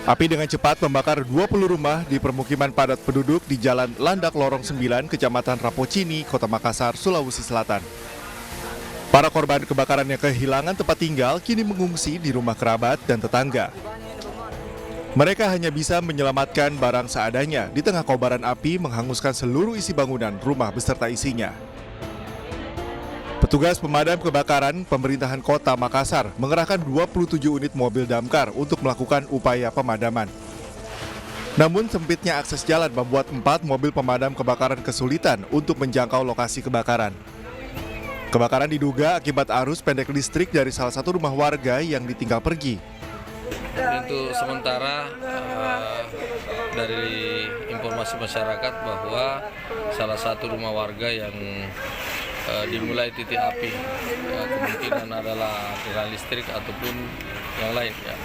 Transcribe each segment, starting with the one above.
Api dengan cepat membakar 20 rumah di permukiman padat penduduk di Jalan Landak Lorong 9, Kecamatan Rapocini, Kota Makassar, Sulawesi Selatan. Para korban kebakaran yang kehilangan tempat tinggal kini mengungsi di rumah kerabat dan tetangga. Mereka hanya bisa menyelamatkan barang seadanya di tengah kobaran api menghanguskan seluruh isi bangunan rumah beserta isinya. Petugas pemadam kebakaran pemerintahan Kota Makassar mengerahkan 27 unit mobil damkar untuk melakukan upaya pemadaman. Namun sempitnya akses jalan membuat 4 mobil pemadam kebakaran kesulitan untuk menjangkau lokasi kebakaran. Kebakaran diduga akibat arus pendek listrik dari salah satu rumah warga yang ditinggal pergi. Untuk sementara dari informasi masyarakat bahwa salah satu rumah warga yang dimulai titik api, kemungkinan adalah tiang listrik ataupun yang lain. Ya.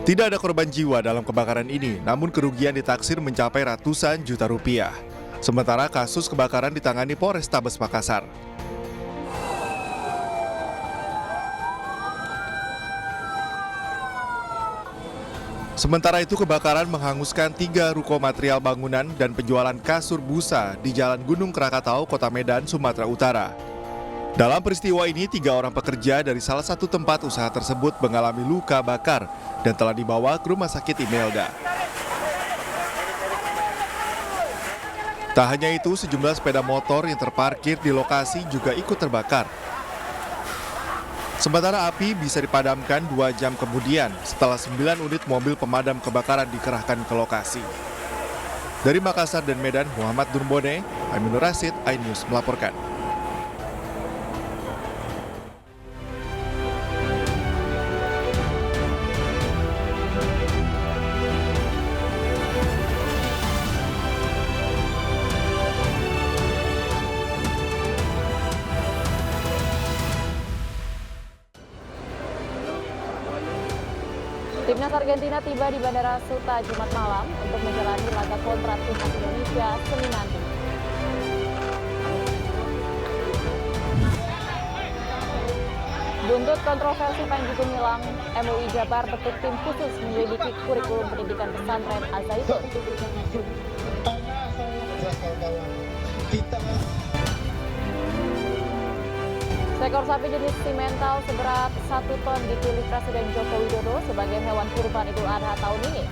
Tidak ada korban jiwa dalam kebakaran ini, namun kerugian ditaksir mencapai ratusan juta rupiah. Sementara kasus kebakaran ditangani Polrestabes Makassar. Sementara itu kebakaran menghanguskan 3 ruko material bangunan dan penjualan kasur busa di Jalan Gunung Krakatau, Kota Medan, Sumatera Utara. Dalam peristiwa ini 3 orang pekerja dari salah satu tempat usaha tersebut mengalami luka bakar dan telah dibawa ke Rumah Sakit Imelda. Tak hanya itu, sejumlah sepeda motor yang terparkir di lokasi juga ikut terbakar. Sementara api bisa dipadamkan 2 jam kemudian setelah 9 unit mobil pemadam kebakaran dikerahkan ke lokasi. Dari Makassar dan Medan, Muhammad Durbone, Aminur Rasid, iNews melaporkan. Timnas Argentina tiba di Bandara Suta Jumat malam untuk menjalani laga kontra timnas Indonesia Senin nanti. Buntut kontroversi Panji Gumilang, MUI Jabar bentuk tim khusus menyelidiki kurikulum pendidikan pesantren Al-Zaitun. Seekor sapi jenis simental seberat 1 ton dipilih Presiden Joko Widodo sebagai hewan kurban Idul Adha tahun ini.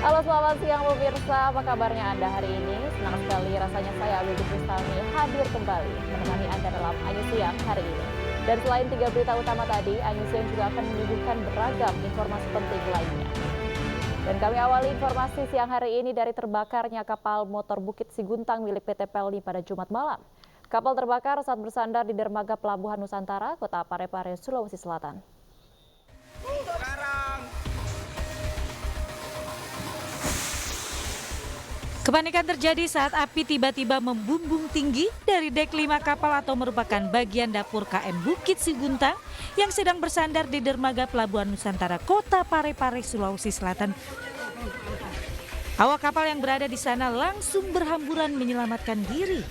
Halo, selamat siang pemirsa, apa kabarnya Anda hari ini? Senang sekali rasanya saya Widy Kristami hadir kembali menemani Anda dalam Ayu Siang hari ini. Dan selain 3 berita utama tadi, Ayu Siang juga akan menyuguhkan beragam informasi penting lainnya. Dan kami awali informasi siang hari ini dari terbakarnya kapal motor Bukit Siguntang milik PT Pelni pada Jumat malam. Kapal terbakar saat bersandar di dermaga Pelabuhan Nusantara, Kota Parepare, Sulawesi Selatan. Kepanikan terjadi saat api tiba-tiba membumbung tinggi dari dek 5 kapal atau merupakan bagian dapur KM Bukit Siguntang yang sedang bersandar di dermaga Pelabuhan Nusantara, Kota Parepare, Sulawesi Selatan. Awak kapal yang berada di sana langsung berhamburan menyelamatkan diri.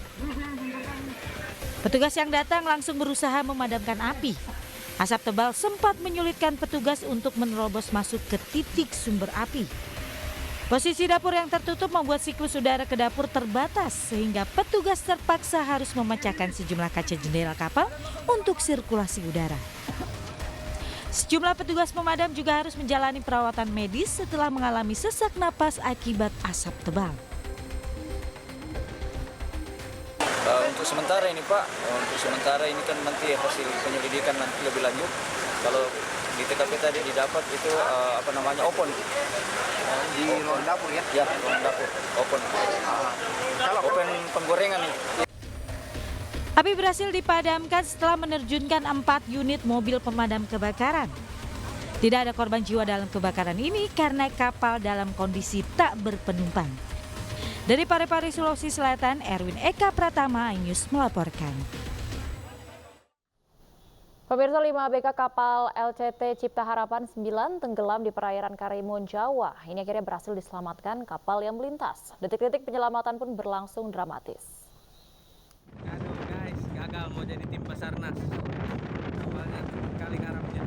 Petugas yang datang langsung berusaha memadamkan api. Asap tebal sempat menyulitkan petugas untuk menerobos masuk ke titik sumber api. Posisi dapur yang tertutup membuat siklus udara ke dapur terbatas sehingga petugas terpaksa harus memecahkan sejumlah kaca jendela kapal untuk sirkulasi udara. Sejumlah petugas pemadam juga harus menjalani perawatan medis setelah mengalami sesak napas akibat asap tebal. Untuk sementara ini Pak, ini kan nanti hasil penyelidikan nanti lebih lanjut. Kalau di TKP tadi didapat itu open. Di ruang dapur ya? Ya, ruang dapur, open. Open penggorengan nih. Api berhasil dipadamkan setelah menerjunkan 4 unit mobil pemadam kebakaran. Tidak ada korban jiwa dalam kebakaran ini karena kapal dalam kondisi tak berpenumpang. Dari Parepare, Sulawesi Selatan, Erwin Eka Pratama, iNews melaporkan. Pemirsa, 5 ABK kapal LCT Cipta Harapan 9 tenggelam di perairan Karimun, Jawa. Ini akhirnya berhasil diselamatkan kapal yang melintas. Detik-detik penyelamatan pun berlangsung dramatis. Aduh guys, gagal mau jadi tim Basarnas. Kapalnya kali karamnya.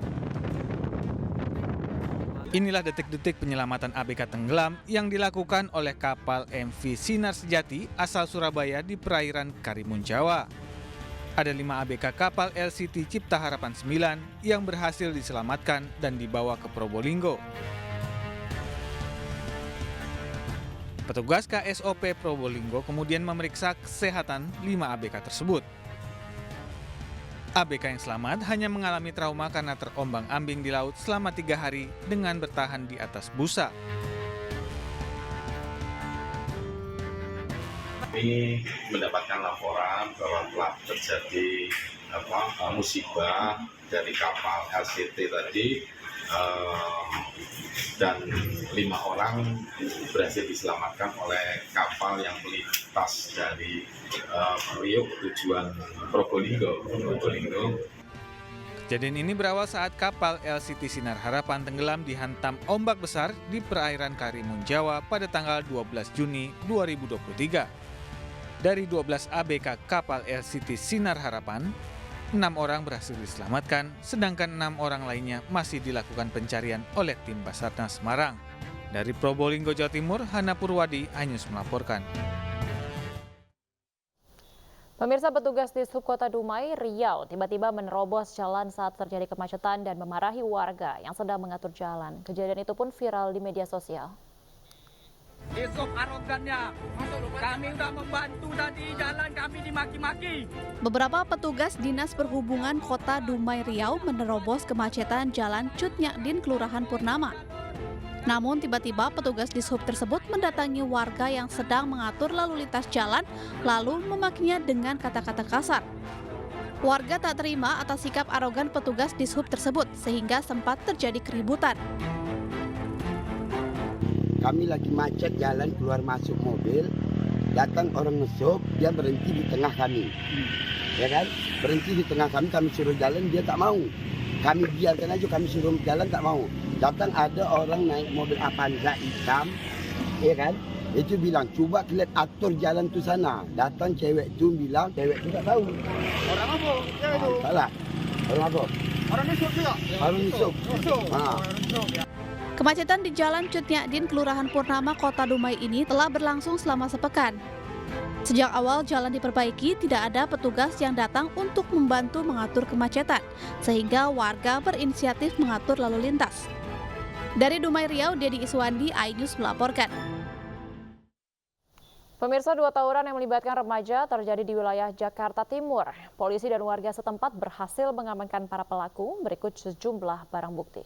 Inilah detik-detik penyelamatan ABK tenggelam yang dilakukan oleh kapal MV Sinar Sejati asal Surabaya di perairan Karimun, Jawa. Ada 5 ABK kapal LCT Cipta Harapan 9 yang berhasil diselamatkan dan dibawa ke Probolinggo. Petugas KSOP Probolinggo kemudian memeriksa kesehatan 5 ABK tersebut. ABK yang selamat hanya mengalami trauma karena terombang-ambing di laut selama 3 hari dengan bertahan di atas busa. Kami mendapatkan laporan bahwa telah terjadi musibah dari kapal LCT tadi, dan 5 orang berhasil diselamatkan oleh kapal yang melintas dari Priok tujuan Probolinggo. Kejadian ini berawal saat kapal LCT Sinar Harapan tenggelam dihantam ombak besar di perairan Karimun, Jawa pada tanggal 12 Juni 2023. Dari 12 ABK kapal LCT Sinar Harapan, 6 orang berhasil diselamatkan, sedangkan 6 orang lainnya masih dilakukan pencarian oleh tim Basarnas Semarang. Dari Probolinggo, Jawa Timur, Hana Purwadi, iNews melaporkan. Pemirsa, petugas di Subkota Dumai, Riau tiba-tiba menerobos jalan saat terjadi kemacetan dan memarahi warga yang sedang mengatur jalan. Kejadian itu pun viral di media sosial. Besok arogannya, kami udah membantu tadi jalan kami dimaki-maki. Beberapa petugas Dinas Perhubungan Kota Dumai Riau menerobos kemacetan Jalan Cut Nyakdin, Kelurahan Purnama. Namun tiba-tiba petugas di sub tersebut mendatangi warga yang sedang mengatur lalu lintas jalan, lalu memakinya dengan kata-kata kasar. Warga tak terima atas sikap arogan petugas di sub tersebut sehingga sempat terjadi keributan. Kami lagi macet jalan keluar masuk mobil, datang orang ngesop, dia berhenti di tengah kami. Ya kan? Berhenti di tengah kami suruh jalan, dia tak mau. Kami biarkan aja, kami suruh jalan tak mau. Datang ada orang naik mobil Avanza hitam, ya kan? Itu bilang, coba kalian atur jalan tu sana. Datang cewek tu bilang, cewek tu tak tahu. Orang apa? Salah. Orang apa? Orang nisuk juga? Orang nisuk. Kemacetan di Jalan Cut Nyakdin, Kelurahan Purnama, Kota Dumai ini telah berlangsung selama sepekan. Sejak awal jalan diperbaiki, tidak ada petugas yang datang untuk membantu mengatur kemacetan, sehingga warga berinisiatif mengatur lalu lintas. Dari Dumai Riau, Dedi Iswandi, iNews melaporkan. Pemirsa, 2 tawuran yang melibatkan remaja terjadi di wilayah Jakarta Timur. Polisi dan warga setempat berhasil mengamankan para pelaku, berikut sejumlah barang bukti.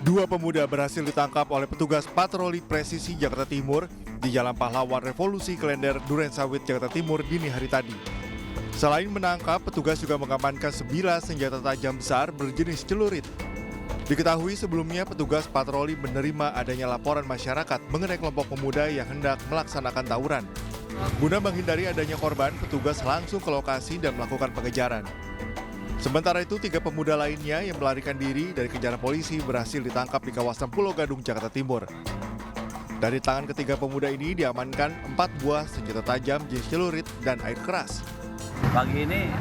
Dua pemuda berhasil ditangkap oleh petugas patroli presisi Jakarta Timur di Jalan Pahlawan Revolusi Klender, Durensawit, Jakarta Timur dini hari tadi. Selain menangkap, petugas juga mengamankan 9 senjata tajam besar berjenis celurit. Diketahui sebelumnya petugas patroli menerima adanya laporan masyarakat mengenai kelompok pemuda yang hendak melaksanakan tawuran. Guna menghindari adanya korban, petugas langsung ke lokasi dan melakukan pengejaran. Sementara itu, 3 pemuda lainnya yang melarikan diri dari kejaran polisi berhasil ditangkap di kawasan Pulau Gadung, Jakarta Timur. Dari tangan ketiga pemuda ini diamankan 4 buah senjata tajam jenis celurit dan air keras. Pagi ini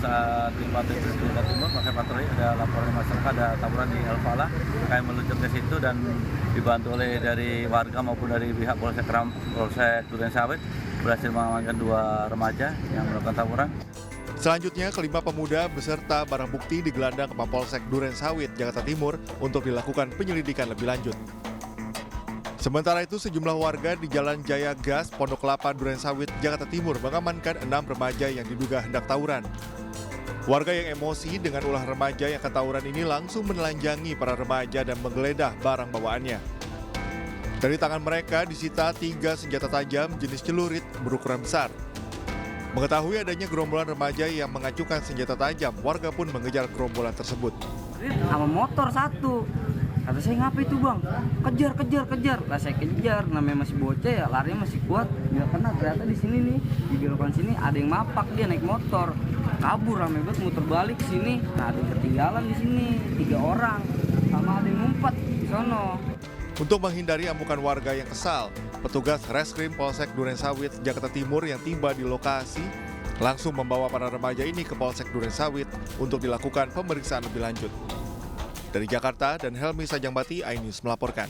saat di Patroli Jakarta Timur, maka patroli ada laporan masyarakat ada tawuran di El Falah. Kami meluncur ke situ dan dibantu oleh dari warga maupun dari pihak Polsek Durensawit berhasil mengamankan 2 remaja yang melakukan tawuran. Selanjutnya, kelima pemuda beserta barang bukti digelandang ke Mapolsek Durensawit, Jakarta Timur untuk dilakukan penyelidikan lebih lanjut. Sementara itu, sejumlah warga di Jalan Jaya Gas, Pondok Kelapa, Durensawit, Jakarta Timur mengamankan 6 remaja yang diduga hendak tawuran. Warga yang emosi dengan ulah remaja yang ketawuran ini langsung menelanjangi para remaja dan menggeledah barang bawaannya. Dari tangan mereka disita 3 senjata tajam jenis celurit berukuran besar. Mengetahui adanya gerombolan remaja yang mengacukan senjata tajam, warga pun mengejar gerombolan tersebut. Sama motor 1, Kata saya, ngapa itu bang? Kejar. Lah saya kejar, namanya masih bocah ya, larinya masih kuat. Nggak kena, ternyata di sini nih, di belokan sini ada yang mapak, dia naik motor. Kabur rame banget, muter balik sini. Nah, ada ketinggalan di sini 3 orang, sama ada yang ngumpet di sono. Untuk menghindari amukan warga yang kesal, petugas Reskrim Polsek Durensawit, Jakarta Timur yang tiba di lokasi langsung membawa para remaja ini ke Polsek Durensawit untuk dilakukan pemeriksaan lebih lanjut. Dari Jakarta dan Helmi Sajangbati, iNews melaporkan.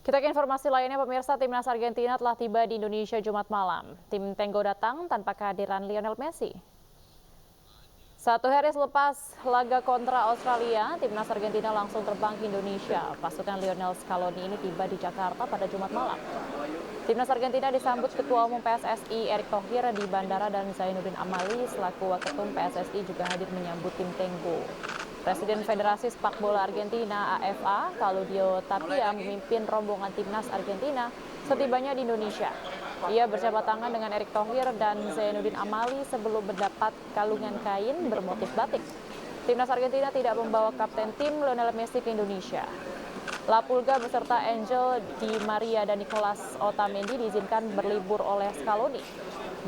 Kita ke informasi lainnya, pemirsa, timnas Argentina telah tiba di Indonesia Jumat malam. Tim Tenggo datang tanpa kehadiran Lionel Messi. 1 hari selepas laga kontra Australia, timnas Argentina langsung terbang ke Indonesia. Pasukan Lionel Scaloni ini tiba di Jakarta pada Jumat malam. Timnas Argentina disambut Ketua Umum PSSI Erick Thohir di bandara dan Zainuddin Amali selaku Waketum PSSI juga hadir menyambut tim Tenggo. Presiden Federasi Sepak Bola Argentina AFA, Claudio Tapia, memimpin rombongan timnas Argentina setibanya di Indonesia. Ia berjabat tangan dengan Erick Thohir dan Zainuddin Amali sebelum mendapat kalungan kain bermotif batik. Timnas Argentina tidak membawa kapten tim Lionel Messi ke Indonesia. La Pulga beserta Angel Di Maria dan Nicolas Otamendi diizinkan berlibur oleh Scaloni.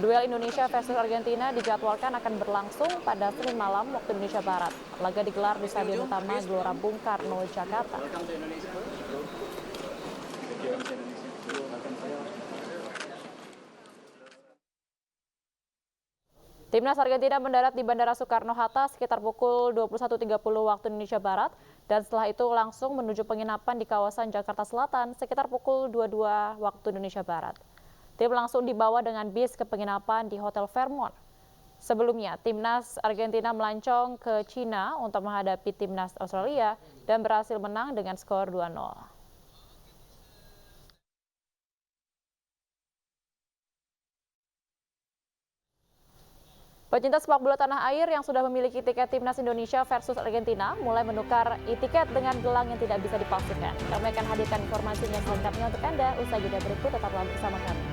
Duel Indonesia versus Argentina dijadwalkan akan berlangsung pada Senin malam waktu Indonesia Barat. Laga digelar di Stadion Utama Gelora Bung Karno, Jakarta. Timnas Argentina mendarat di Bandara Soekarno-Hatta sekitar pukul 21.30 waktu Indonesia Barat dan setelah itu langsung menuju penginapan di kawasan Jakarta Selatan sekitar pukul 22 waktu Indonesia Barat. Tim langsung dibawa dengan bis ke penginapan di Hotel Fairmont. Sebelumnya, timnas Argentina melancong ke Cina untuk menghadapi timnas Australia dan berhasil menang dengan skor 2-0. Pecinta sepak bola tanah air yang sudah memiliki tiket timnas Indonesia versus Argentina mulai menukar e-tiket dengan gelang yang tidak bisa dipalsukan. Kami akan hadirkan informasinya selengkapnya untuk Anda usai jeda berikut, tetaplah bersama kami.